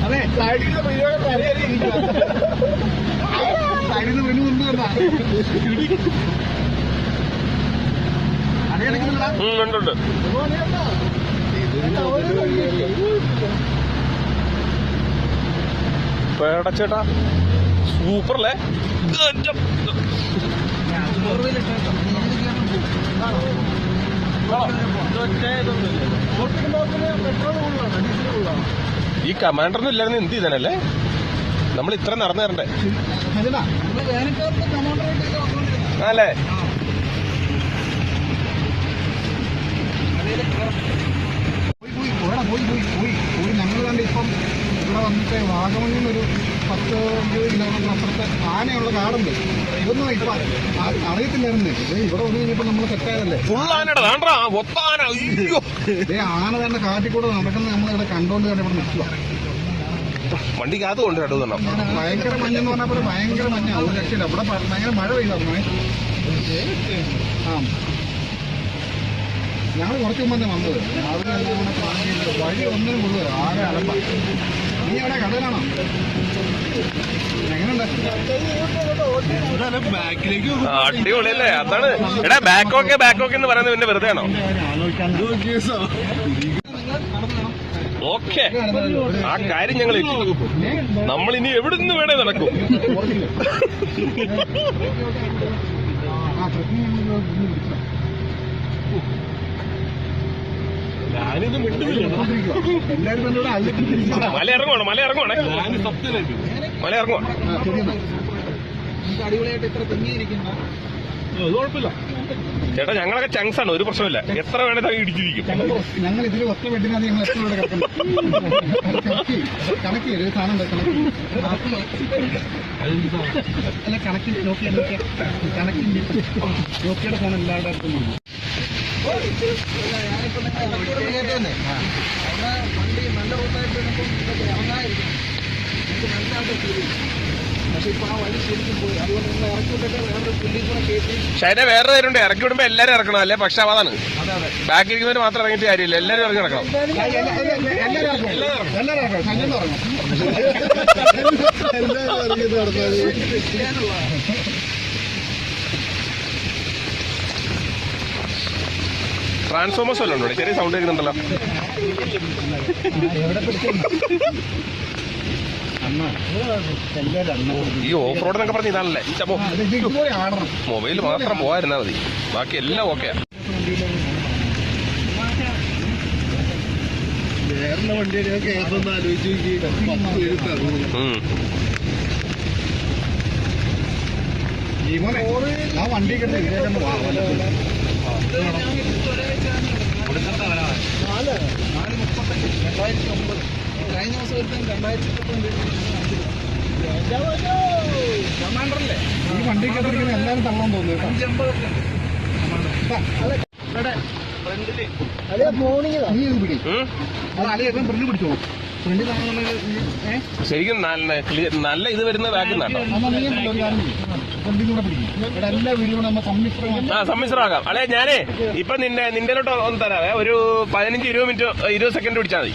അതെ സൈഡിൽ നിന്ന് വീണ് കൊണ്ടുവന്ന ഉണ്ട് പേടച്ചേട്ടാ സൂപ്പറല്ലേ? ഈ കമാൻഡറൊന്നും ഇല്ലായിരുന്നു എന്ത് ചെയ്താനല്ലേ നമ്മൾ ഇത്ര നടന്നു തരണ്ടേ അല്ലേ? പോയി ഞങ്ങൾ കണ്ട് ഇപ്പം ഇവിടെ വന്നിട്ട് വാഗമണിൽ നിന്നൊരു 10-20 കിലോമീറ്റർ അപ്പുറത്തെ ആനയുള്ള കാടുണ്ട്. ഇതൊന്നും ഇപ്പൊ അറിയത്തില്ലായിരുന്നേ. ഇവിടെ വന്നു കഴിഞ്ഞപ്പോ നമ്മൾ സെറ്റായതല്ലേ. ആന തന്നെ കാട്ടിക്കൂടെ നടക്കുന്നത് നമ്മളിവിടെ കണ്ടോണ്ട് തന്നെ ഇവിടെ നിൽക്കുക. വണ്ടിക്കകത്ത് കൊണ്ടുവരണം. ഭയങ്കര മഞ്ഞെന്ന് പറഞ്ഞപ്പോൾ ഭയങ്കര മഞ്ഞ. ഒരു രക്ഷയില്ല. ഇവിടെ ഭയങ്കര മഴ പെയ്തായിരുന്നു. ആ ഞങ്ങൾ കുറച്ച് മുമ്പ് തന്നെ വന്നത്. രാവിലെ വഴി ഒന്നിനും കൊള്ളുക. ആകെ അലമ്പ. നീ എവിടെ കടയിലാണോ? അടിപൊളിയല്ലേ? അതാണ് എടാ ബാക്കോക്കെ എന്ന് പറയുന്നത് പിന്നെ വെറുതെ ആണോ? ഓക്കെ, ആ കാര്യം ഞങ്ങൾ നമ്മളിനി എവിടുന്ന് വേണേ നടക്കും. ഞാനിത് മിണ്ടുന്നില്ല. മല ഇറങ്ങുവാണ്. അടിപൊളിയായിട്ട് ഇത്ര തെങ്ങിയിരിക്കുന്നു. കുഴപ്പമില്ല ചേട്ടാ, ഞങ്ങളൊക്കെ ചങ്സാണ്, ഒരു പ്രശ്നമില്ല. എത്ര വേണേ തങ്ങി ഇടിച്ചിരിക്കും. ഞങ്ങൾ ഇതിൽ ഒറ്റ വെട്ടിനാണ് ഞങ്ങൾ എത്ര ഇവിടെ കിടക്കുന്നത്. കണക്കി ഒരു സാധനം അല്ല കണക്കിന്റെ നോക്കിയുടെ ഫോൺ എല്ലാവരുടെ അടുത്തും വന്നു. ഞാനിപ്പോ തന്നെ വണ്ടി നല്ല റൂട്ടായിട്ട് ഇറങ്ങാതിരിക്കും. നല്ലതായിട്ട് പക്ഷെ ഇപ്പൊ ആ വഴി ശരിക്കും പോയി. അതുകൊണ്ട് നിങ്ങൾ ഇറക്കിവിട്ടൊക്കെ വേറൊരു പുല്ലിൽ കൂടെ കയറ്റി. പക്ഷേ വേറെ പേരുണ്ട്, ഇറക്കി വിടുമ്പോ എല്ലാരും ഇറക്കണം. അല്ലേ പക്ഷാപാതാണ്. ബാക്കി ഇരിക്കുന്നവര് മാത്രം ഇറങ്ങിയിട്ട് കാര്യമില്ല, എല്ലാരും ഇറങ്ങി നടക്കണം. ട്രാൻസ്ഫോമേഴ്സ് വല്ലതും ഉണ്ടോ? ചെറിയ സൗണ്ട് കേൾക്കുന്നുണ്ടല്ലോ. ഈ ഓഫ് റോഡ് എന്നൊക്കെ പറഞ്ഞ ഇതാണല്ലേ. മൊബൈൽ മാത്രം പോകാതിരുന്നാ മതി, ബാക്കി എല്ലാം ഓക്കെയാ. വേറെ വണ്ടിയൊക്കെ ഏതൊന്ന് ആലോചിച്ച് ആ വണ്ടി കഴിഞ്ഞ ദിവസം 2025 കമാൻഡറല്ലേ ഈ വണ്ടി കേട്ടിരിക്കുന്ന എല്ലാവരും തള്ളാൻ തോന്നുന്നു. പിടിച്ചോളൂ. ശരിക്കും നല്ല ഇത് വരുന്ന ബാക്കിൽ സമ്മിശ്രമാകാം. അല്ലെ ഞാനേ ഇപ്പൊ നിന്റെലോട്ട് ഒന്ന് തരാവേ. ഒരു 15-20 മിനിറ്റ് 20 സെക്കൻഡ് പിടിച്ചാൽ മതി.